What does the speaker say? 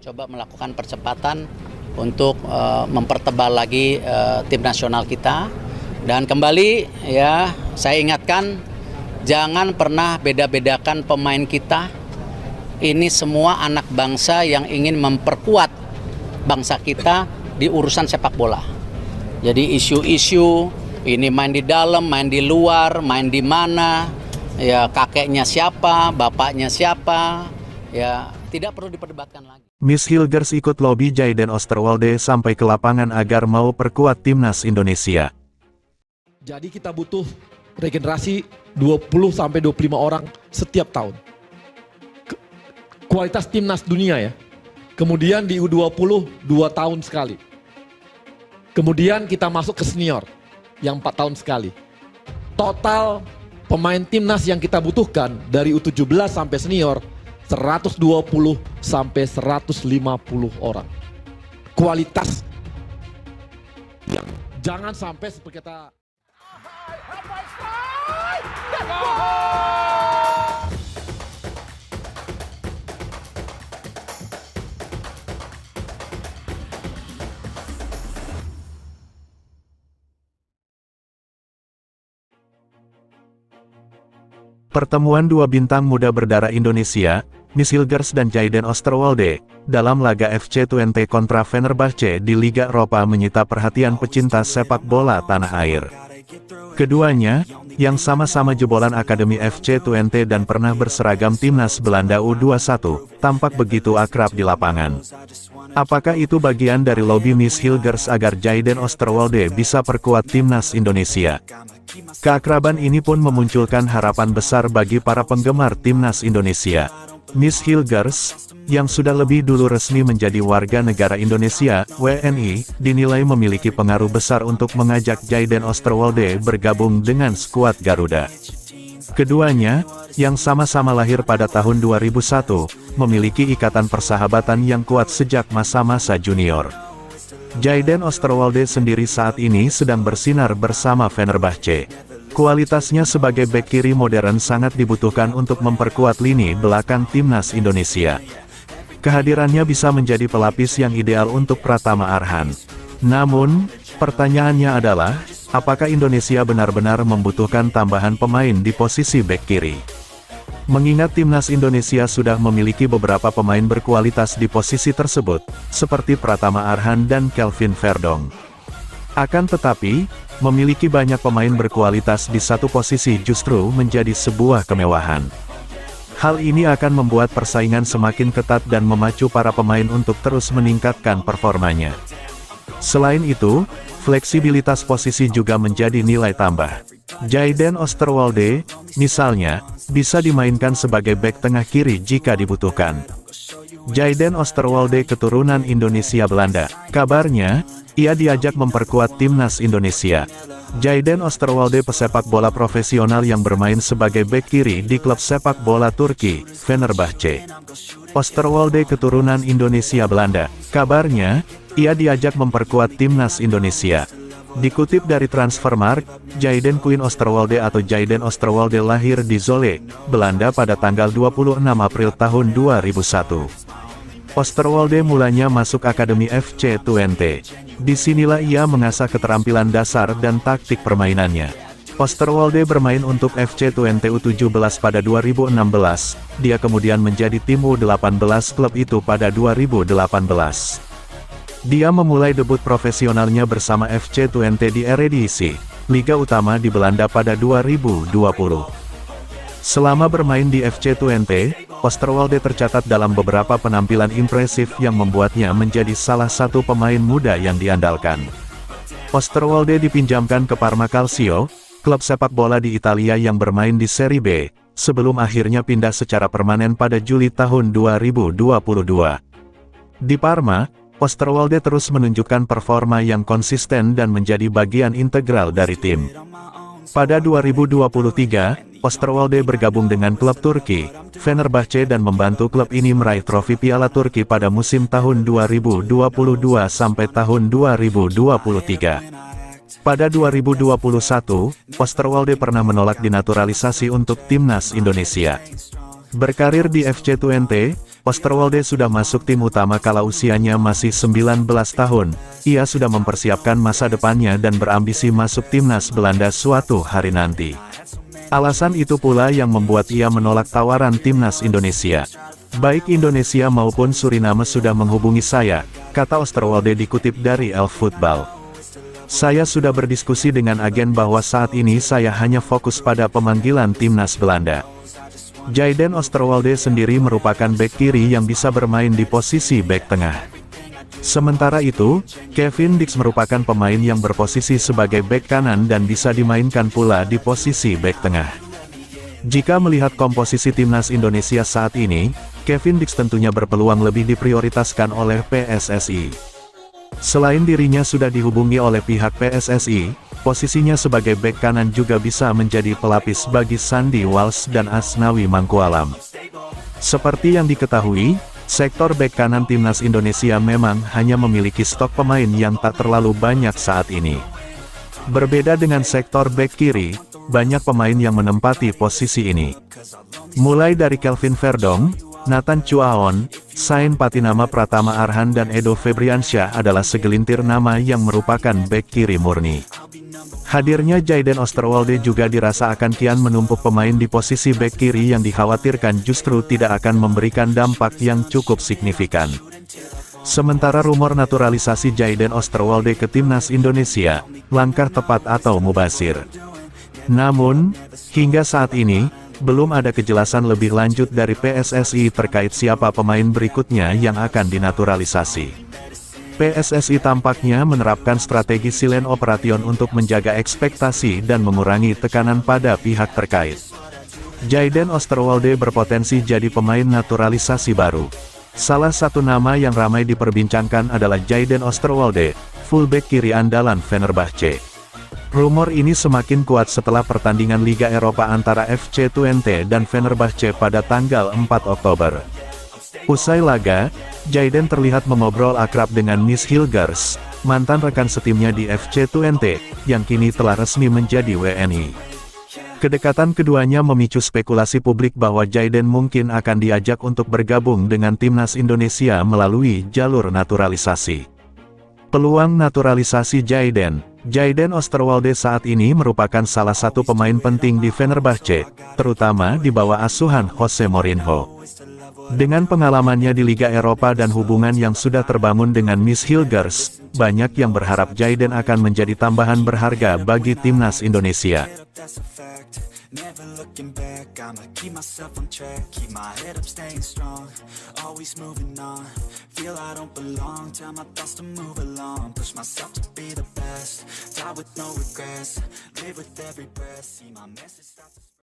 coba melakukan percepatan untuk mempertebal lagi tim nasional kita. Dan kembali ya, saya ingatkan, jangan pernah beda-bedakan pemain kita. Ini semua anak bangsa yang ingin memperkuat bangsa kita di urusan sepak bola. Jadi isu-isu ini main di dalam, main di luar, main di mana, ya kakeknya siapa, bapaknya siapa, ya tidak perlu diperdebatkan lagi. Miss Hilgers ikut lobi Jayden Oosterwolde sampai ke lapangan agar mau perkuat timnas Indonesia. Jadi kita butuh regenerasi 20-25 orang setiap tahun. Kualitas timnas dunia ya. Kemudian di U20 2 tahun sekali. Kemudian kita masuk ke senior yang 4 tahun sekali. Total pemain timnas yang kita butuhkan dari U17 sampai senior 120 sampai 150 orang. Kualitas yang jangan sampai seperti kita. Pertemuan dua bintang muda berdarah Indonesia, Miss Hilgers dan Jayden Oosterwolde, dalam laga FC Twente kontra Fenerbahce di Liga Eropa menyita perhatian pecinta sepak bola tanah air. Keduanya, yang sama-sama jebolan Akademi FC Twente dan pernah berseragam timnas Belanda U21, tampak begitu akrab di lapangan. Apakah itu bagian dari lobi Miss Hilgers agar Jayden Oosterwolde bisa perkuat timnas Indonesia? Keakraban ini pun memunculkan harapan besar bagi para penggemar timnas Indonesia. Miss Hilgers, yang sudah lebih dulu resmi menjadi warga negara Indonesia, WNI, dinilai memiliki pengaruh besar untuk mengajak Jayden Oosterwolde bergabung dengan skuad Garuda. Keduanya, yang sama-sama lahir pada tahun 2001, memiliki ikatan persahabatan yang kuat sejak masa-masa junior. Jayden Oosterwolde sendiri saat ini sedang bersinar bersama Fenerbahce. Kualitasnya sebagai bek kiri modern sangat dibutuhkan untuk memperkuat lini belakang timnas Indonesia. Kehadirannya bisa menjadi pelapis yang ideal untuk Pratama Arhan. Namun, pertanyaannya adalah, apakah Indonesia benar-benar membutuhkan tambahan pemain di posisi bek kiri? Mengingat timnas Indonesia sudah memiliki beberapa pemain berkualitas di posisi tersebut, seperti Pratama Arhan dan Kelvin Verdong. Akan tetapi, memiliki banyak pemain berkualitas di satu posisi justru menjadi sebuah kemewahan. Hal ini akan membuat persaingan semakin ketat dan memacu para pemain untuk terus meningkatkan performanya. Selain itu, fleksibilitas posisi juga menjadi nilai tambah. Jayden Oosterwolde, misalnya, bisa dimainkan sebagai bek tengah kiri jika dibutuhkan. Jayden Oosterwolde keturunan Indonesia Belanda. Kabarnya, ia diajak memperkuat timnas Indonesia. Jayden Oosterwolde pesepak bola profesional yang bermain sebagai bek kiri di klub sepak bola Turki, Fenerbahce. Oosterwolde keturunan Indonesia Belanda. Kabarnya, ia diajak memperkuat timnas Indonesia. Dikutip dari Transfermarkt, Jayden Quinn Oosterwolde atau Jayden Oosterwolde lahir di Zwolle, Belanda pada tanggal 26 April tahun 2001. Oosterwolde mulanya masuk Akademi FC Twente. Disinilah ia mengasah keterampilan dasar dan taktik permainannya. Oosterwolde bermain untuk FC Twente U17 pada 2016, dia kemudian menjadi tim U18 klub itu pada 2018. Dia memulai debut profesionalnya bersama FC Twente di Eredivisie, Liga Utama di Belanda pada 2020. Selama bermain di FC Twente, Oosterwolde tercatat dalam beberapa penampilan impresif yang membuatnya menjadi salah satu pemain muda yang diandalkan. Oosterwolde dipinjamkan ke Parma Calcio, klub sepak bola di Italia yang bermain di Serie B, sebelum akhirnya pindah secara permanen pada Juli tahun 2022. Di Parma, Oosterwolde terus menunjukkan performa yang konsisten dan menjadi bagian integral dari tim. Pada 2023, Oosterwolde bergabung dengan klub Turki, Fenerbahce dan membantu klub ini meraih trofi Piala Turki pada musim tahun 2022 sampai tahun 2023. Pada 2021, Oosterwolde pernah menolak dinaturalisasi untuk timnas Indonesia. Berkarir di FC Twente, Oosterwolde sudah masuk tim utama kala usianya masih 19 tahun. Ia sudah mempersiapkan masa depannya dan berambisi masuk timnas Belanda suatu hari nanti. Alasan itu pula yang membuat ia menolak tawaran timnas Indonesia. Baik Indonesia maupun Suriname sudah menghubungi saya, kata Oosterwolde dikutip dari Elf Football. Saya sudah berdiskusi dengan agen bahwa saat ini saya hanya fokus pada pemanggilan timnas Belanda. Jayden Oosterwolde sendiri merupakan bek kiri yang bisa bermain di posisi bek tengah. Sementara itu, Kevin Dix merupakan pemain yang berposisi sebagai bek kanan dan bisa dimainkan pula di posisi bek tengah. Jika melihat komposisi timnas Indonesia saat ini, Kevin Dix tentunya berpeluang lebih diprioritaskan oleh PSSI. Selain dirinya sudah dihubungi oleh pihak PSSI, posisinya sebagai bek kanan juga bisa menjadi pelapis bagi Sandy Walsh dan Asnawi Mangkualam. Seperti yang diketahui, sektor bek kanan timnas Indonesia memang hanya memiliki stok pemain yang tak terlalu banyak saat ini. Berbeda dengan sektor bek kiri, banyak pemain yang menempati posisi ini. Mulai dari Kelvin Verdong, Nathan Chuaon, Sain Patinama Pratama Arhan dan Edo Febriansyah adalah segelintir nama yang merupakan bek kiri murni. Hadirnya Jayden Oosterwolde juga dirasa akan kian menumpuk pemain di posisi bek kiri yang dikhawatirkan justru tidak akan memberikan dampak yang cukup signifikan. Sementara rumor naturalisasi Jayden Oosterwolde ke timnas Indonesia, langkah tepat atau mubazir. Namun, hingga saat ini, belum ada kejelasan lebih lanjut dari PSSI terkait siapa pemain berikutnya yang akan dinaturalisasi. PSSI tampaknya menerapkan strategi silent operation untuk menjaga ekspektasi dan mengurangi tekanan pada pihak terkait. Jayden Oosterwolde berpotensi jadi pemain naturalisasi baru. Salah satu nama yang ramai diperbincangkan adalah Jayden Oosterwolde, fullback kiri andalan Fenerbahce. Rumor ini semakin kuat setelah pertandingan Liga Eropa antara FC Twente dan Fenerbahce pada tanggal 4 Oktober. Usai laga, Jayden terlihat mengobrol akrab dengan Miss Hilgers, mantan rekan setimnya di FC Twente, yang kini telah resmi menjadi WNI. Kedekatan keduanya memicu spekulasi publik bahwa Jayden mungkin akan diajak untuk bergabung dengan timnas Indonesia melalui jalur naturalisasi. Peluang naturalisasi Jayden Oosterwolde saat ini merupakan salah satu pemain penting di Fenerbahce, terutama di bawah asuhan Jose Mourinho. Dengan pengalamannya di Liga Eropa dan hubungan yang sudah terbangun dengan Miss Hilgers, banyak yang berharap Jayden akan menjadi tambahan berharga bagi timnas Indonesia. Never looking back, I'ma keep myself on track, keep my head up staying strong, always moving on, feel I don't belong, tell my thoughts to move along, push myself to be the best, die with no regrets, live with every breath, see my message start to